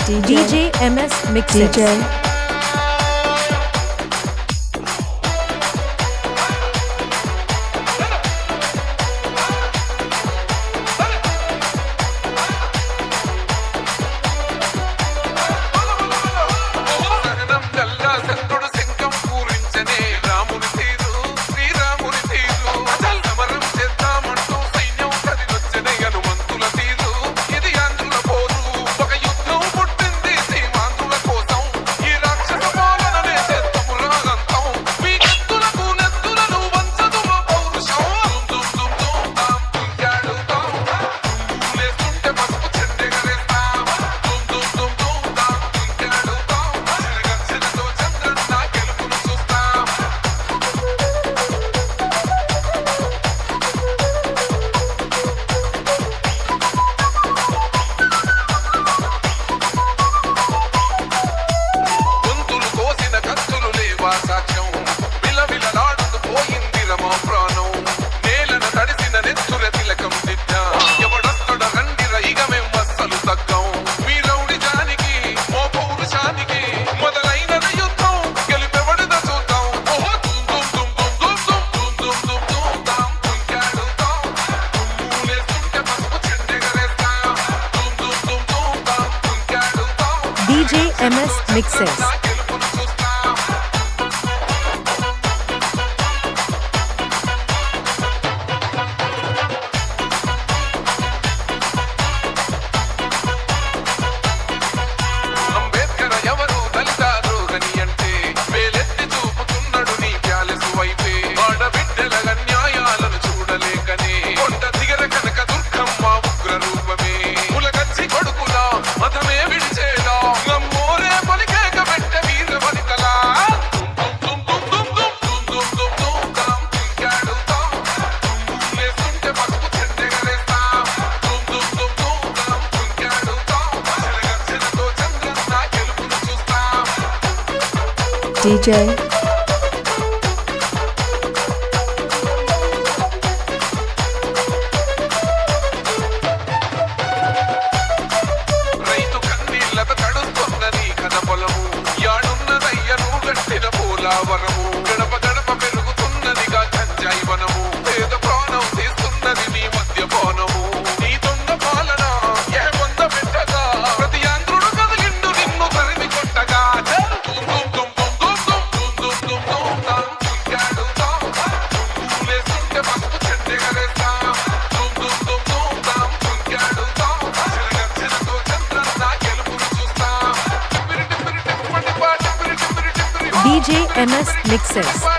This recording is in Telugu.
DJ MS Mixes. DJ MS Mixes. DJ రైతు కన్నీళ్లతో తడుస్తున్నది కథ పొలము యాడున్నదయ్యను గట్టిన పోలావరము గడప గడప పెరుగుతున్నదిగా గంజాయి వనము పేద ప్రాణం తీస్తున్నది నీ మధ్య పోనము నీ దొంగ పాలన ఏ పొంద పెట్టగా ప్రతి ఆంధ్రుడు కదిలిండు నిన్ను తరిమి కొట్టగా DJ MS Mixes.